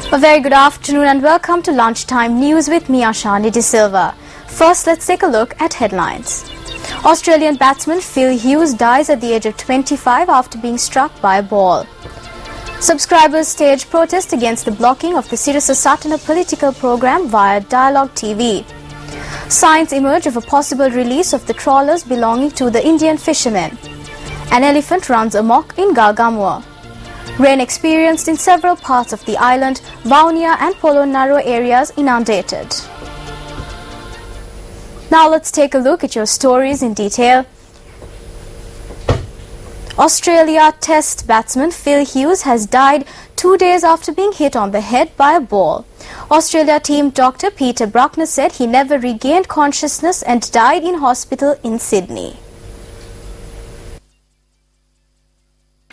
A very good afternoon and welcome to Lunchtime News with me, Ashani De Silva. First, let's take a look at headlines. Australian batsman Phil Hughes dies at the age of 25 after being struck by a ball. Subscribers stage protest against the blocking of the Sirasa Satana political program via Dialogue TV. Signs emerge of a possible release of the trawlers belonging to the Indian fishermen. An elephant runs amok in Galgamua. Rain experienced in several parts of the island, Vaunia and Polonnaruwa areas inundated. Now let's take a look at your stories in detail. Australia Test batsman Phil Hughes has died 2 days after being hit on the head by a ball. Australia team doctor Peter Bruckner said he never regained consciousness and died in hospital in Sydney.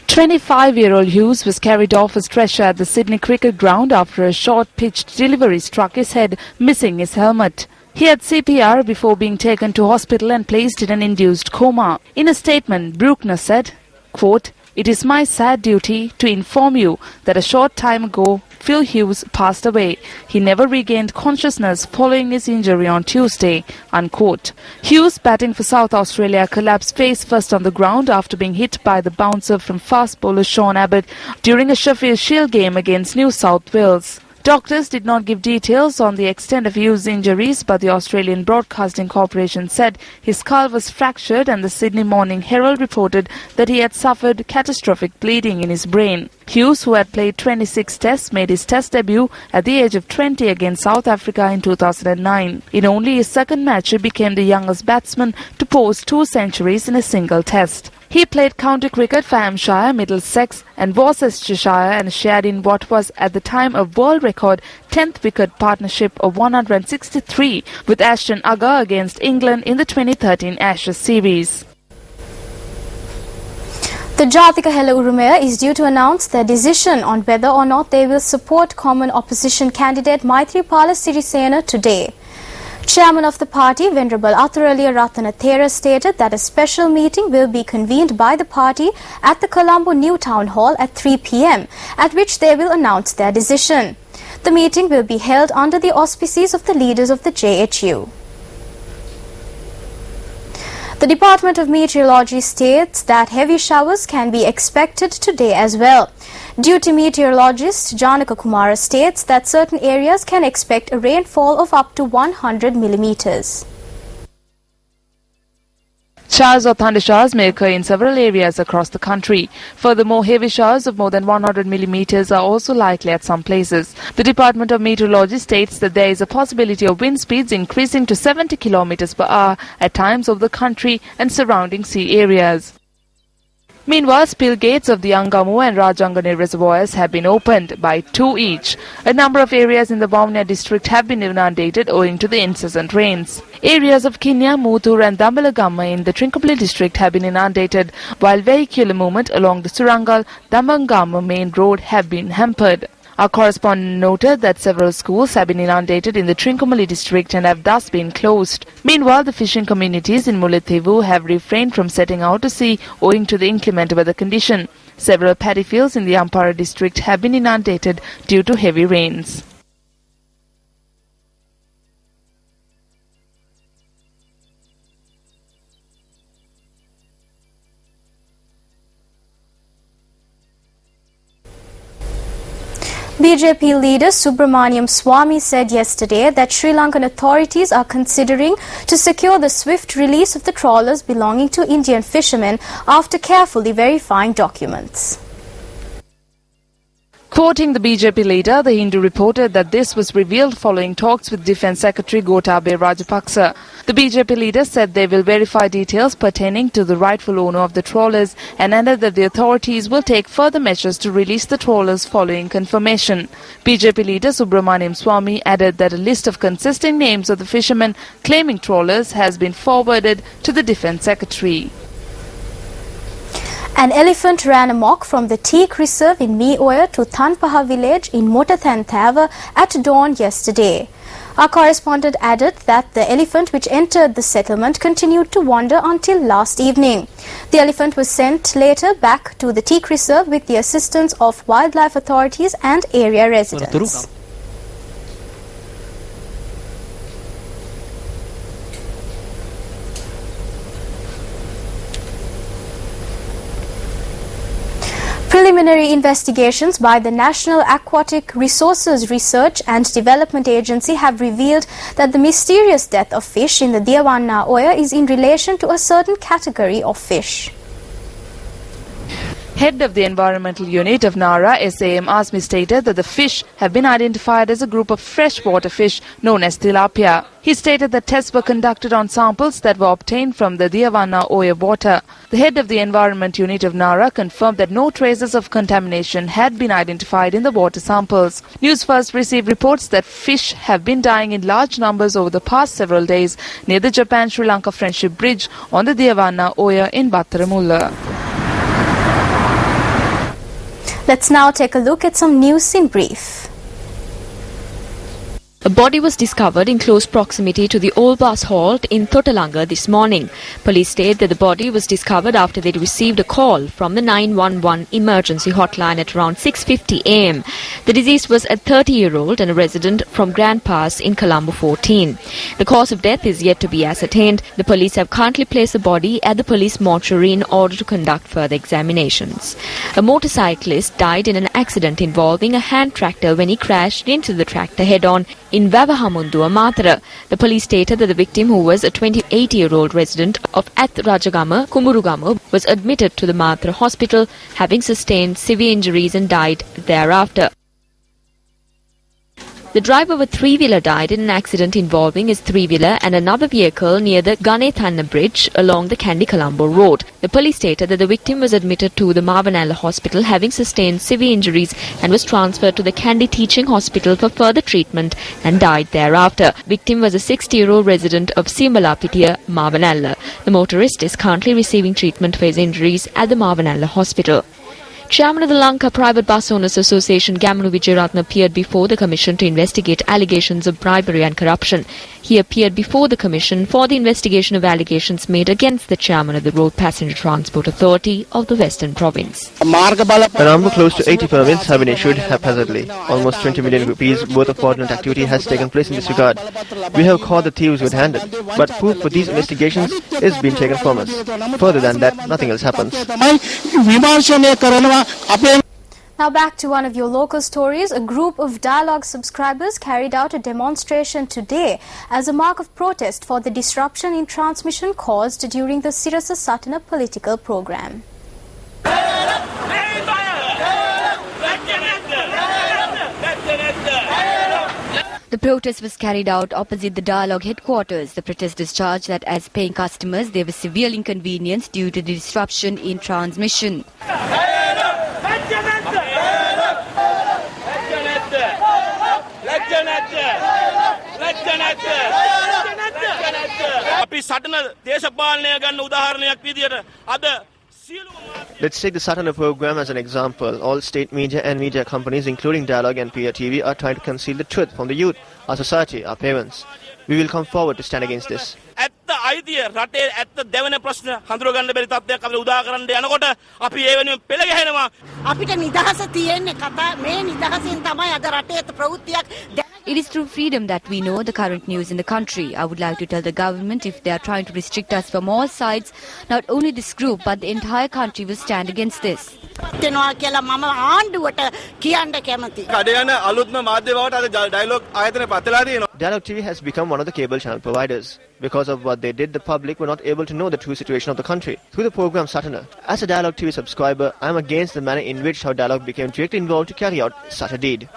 25-year-old Hughes was carried off a stretcher at the Sydney cricket ground after a short-pitched delivery struck his head, missing his helmet. He had CPR before being taken to hospital and placed in an induced coma. In a statement, Bruckner said, quote, "It is my sad duty to inform you that a short time ago, Phil Hughes passed away. He never regained consciousness following his injury on Tuesday," unquote. Hughes, batting for South Australia, collapsed face first on the ground after being hit by the bouncer from fast bowler Sean Abbott during a Sheffield Shield game against New South Wales. Doctors did not give details on the extent of Hughes' injuries, but the Australian Broadcasting Corporation said his skull was fractured, and the Sydney Morning Herald reported that he had suffered catastrophic bleeding in his brain. Hughes, who had played 26 tests, made his test debut at the age of 20 against South Africa in 2009. In only his second match, he became the youngest batsman to post 2 centuries in a single test. He played county cricket for Hampshire, Middlesex and Worcestershire and shared in what was at the time a world record 10th wicket partnership of 163 with Ashton Agar against England in the 2013 Ashes series. The Jathika Hela Urumaya is due to announce their decision on whether or not they will support common opposition candidate Maithripala Sirisena today. Chairman of the party, Venerable Athuraliya Ratanathera, stated that a special meeting will be convened by the party at the Colombo New Town Hall at 3 p.m, at which they will announce their decision. The meeting will be held under the auspices of the leaders of the JHU. The Department of Meteorology states that heavy showers can be expected today as well. Duty meteorologist Janaka Kumara states that certain areas can expect a rainfall of up to 100 millimeters. Showers or thundershowers may occur in several areas across the country. Furthermore, heavy showers of more than 100 millimeters are also likely at some places. The Department of Meteorology states that there is a possibility of wind speeds increasing to 70 kilometers per hour at times over the country and surrounding sea areas. Meanwhile, spill gates of the Angamu and Rajangani reservoirs have been opened by 2 each. A number of areas in the Vaunia district have been inundated owing to the incessant rains. Areas of Kinya, Muthur and Dambalagama in the Trincomalee district have been inundated, while vehicular movement along the Surangal-Dambangama main road have been hampered. Our correspondent noted that several schools have been inundated in the Trincomalee district and have thus been closed. Meanwhile, the fishing communities in Mullaitivu have refrained from setting out to sea owing to the inclement weather condition. Several paddy fields in the Ampara district have been inundated due to heavy rains. BJP leader Subramaniam Swamy said yesterday that Sri Lankan authorities are considering to secure the swift release of the trawlers belonging to Indian fishermen after carefully verifying documents. Quoting the BJP leader, The Hindu reported that this was revealed following talks with Defence Secretary Gotabaya Rajapaksa. The BJP leader said they will verify details pertaining to the rightful owner of the trawlers and added that the authorities will take further measures to release the trawlers following confirmation. BJP leader Subramaniam Swamy added that a list of consisting names of the fishermen claiming trawlers has been forwarded to the Defence Secretary. An elephant ran amok from the teak reserve in Meoya to Thanpaha village in Motathanthava at dawn yesterday. Our correspondent added that the elephant which entered the settlement continued to wander until last evening. The elephant was sent later back to the teak reserve with the assistance of wildlife authorities and area residents. Preliminary investigations by the National Aquatic Resources Research and Development Agency have revealed that the mysterious death of fish in the Devanna Oya is in relation to a certain category of fish. Head of the Environmental Unit of Nara, SAM Asmi, stated that the fish have been identified as a group of freshwater fish known as tilapia. He stated that tests were conducted on samples that were obtained from the Devanna Oya water. The head of the Environment Unit of Nara confirmed that no traces of contamination had been identified in the water samples. Newsfirst received reports that fish have been dying in large numbers over the past several days near the Japan-Sri Lanka Friendship Bridge on the Devanna Oya in Battaramulla. Let's now take a look at some news in brief. A body was discovered in close proximity to the old bus halt in Thotalanga this morning. Police state that the body was discovered after they received a call from the 911 emergency hotline at around 6:50 am. The deceased was a 30-year-old and a resident from Grand Pass in Colombo 14. The cause of death is yet to be ascertained. The police have currently placed the body at the police mortuary in order to conduct further examinations. A motorcyclist died in an accident involving a hand tractor when he crashed into the tractor head-on in Vavahamundua, Matara. The police stated that the victim, who was a 28-year-old resident of Ath Rajagama, Kumurugama, was admitted to the Matara hospital, having sustained severe injuries and died thereafter. The driver of a three-wheeler died in an accident involving his three-wheeler and another vehicle near the Ganethanna Bridge along the Kandy Colombo Road. The police stated that the victim was admitted to the Mavanala Hospital, having sustained severe injuries, and was transferred to the Kandy Teaching Hospital for further treatment and died thereafter. Victim was a 60-year-old resident of Simalapitiya, Mavanala. The motorist is currently receiving treatment for his injuries at the Mavanala Hospital. Chairman of the Lanka Private Bus Owners Association, Gamanu Vijayaratne, appeared before the Commission to investigate allegations of bribery and corruption. He appeared before the Commission for the investigation of allegations made against the Chairman of the Road Passenger Transport Authority of the Western Province. A number close to 80 permits have been issued haphazardly. Almost 20 million rupees worth of fraudulent activity has taken place in this regard. We have caught the thieves red-handed, but proof for these investigations is being taken from us. Further than that, nothing else happens. Now back to one of your local stories. A group of Dialogue subscribers carried out a demonstration today as a mark of protest for the disruption in transmission caused during the Sirasa Satana political program. The protest was carried out opposite the Dialogue headquarters. The protesters charged that as paying customers, they were severely inconvenienced due to the disruption in transmission. Let's take the Satana program as an example. All state media and media companies, including Dialogue and Peer TV, are trying to conceal the truth from the youth, our society, our parents. We will come forward to stand against this. At the idea, Rate at the Devana Prasna, Handrogan the Beritap, Udagan, the Anagota, Api Avenue, Pelaganema. Apita Nidahasati and Kata, main Nidahasin Tamaya, the Rate, the Proutiak. It is through freedom that we know the current news in the country. I would like to tell the government, if they are trying to restrict us from all sides, not only this group but the entire country will stand against this. Dialogue TV has become one of the cable channel providers. Because of what they did, the public were not able to know the true situation of the country. Through the program Satana, as a Dialogue TV subscriber, I am against the manner in which how Dialogue became directly involved to carry out such a deed.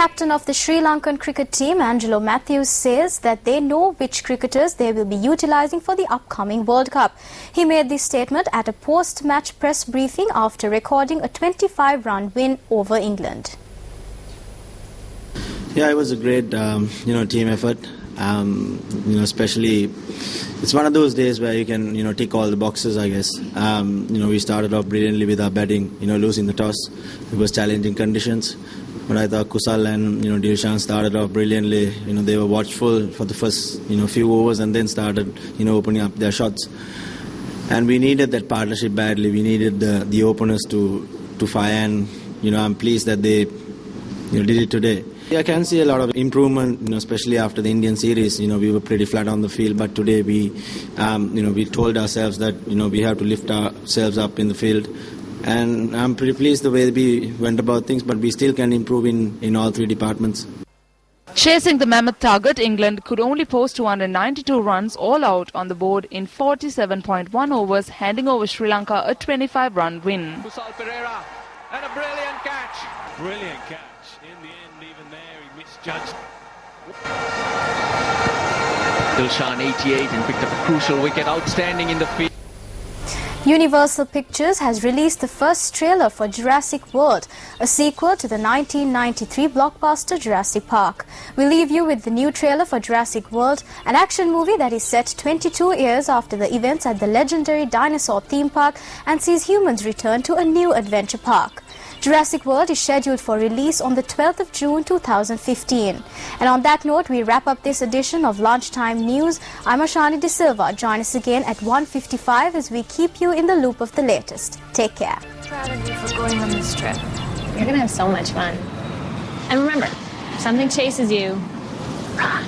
captain of the Sri Lankan cricket team, Angelo Matthews, says that they know which cricketers they will be utilising for the upcoming World Cup. He made this statement at a post-match press briefing after recording a 25-run win over England. Yeah, it was a great, team effort. Especially, it's one of those days where you can, tick all the boxes, I guess. We started off brilliantly with our batting, losing the toss. It was challenging conditions. But I thought Kusal and, Dilshan started off brilliantly. They were watchful for the first, few overs and then started, opening up their shots. And we needed that partnership badly. We needed the openers to fire, and, I'm pleased that they, did it today. I can see a lot of improvement, especially after the Indian series. We were pretty flat on the field, but today we told ourselves that, we have to lift ourselves up in the field. And I'm pretty pleased the way we went about things, but we still can improve in all three departments. Chasing the mammoth target, England could only post 292 runs all out on the board in 47.1 overs, handing over Sri Lanka a 25-run win. Kusal Pereira, and a brilliant catch. Brilliant catch. In the end, even there, he misjudged. Dilshan 88 and picked up a crucial wicket, outstanding in the field. Universal Pictures has released the first trailer for Jurassic World, a sequel to the 1993 blockbuster Jurassic Park. We leave you with the new trailer for Jurassic World, an action movie that is set 22 years after the events at the legendary dinosaur theme park and sees humans return to a new adventure park. Jurassic World is scheduled for release on the 12th of June 2015. And on that note, we wrap up this edition of Lunchtime News. I'm Ashani De Silva. Join us again at 1:55 as we keep you in the loop of the latest. Take care. I'm proud of you for going on this trip. You're going to have so much fun. And remember, if something chases you, run.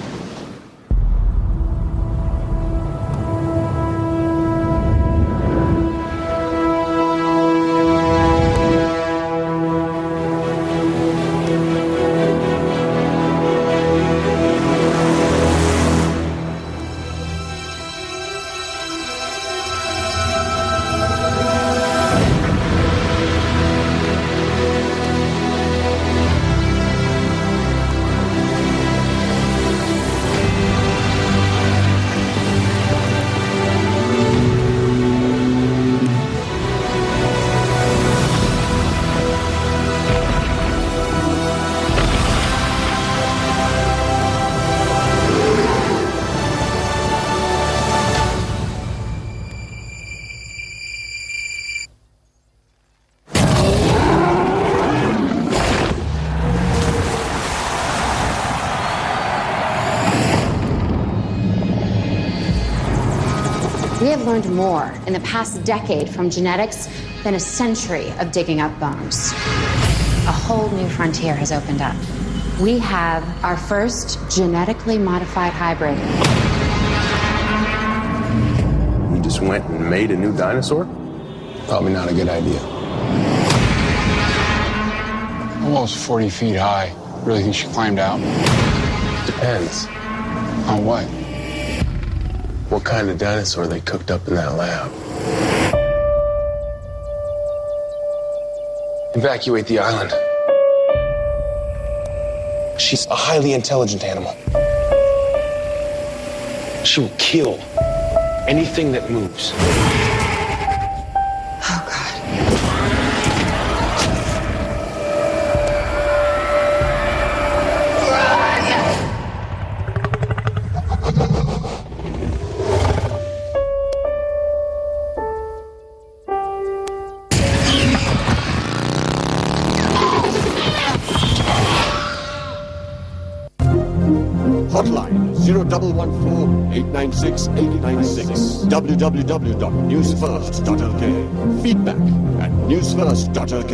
We have learned more in the past decade from genetics than a century of digging up bones. A whole new frontier has opened up. We have our first genetically modified hybrid. You just went and made a new dinosaur? Probably not a good idea. Almost 40 feet high. Really think she climbed out? Depends. On what? What kind of dinosaur they cooked up in that lab. Evacuate the island. She's a highly intelligent animal. She will kill anything that moves. Oh, God. Hotline 0114-896-896. www.newsfirst.lk. Feedback at newsfirst.lk.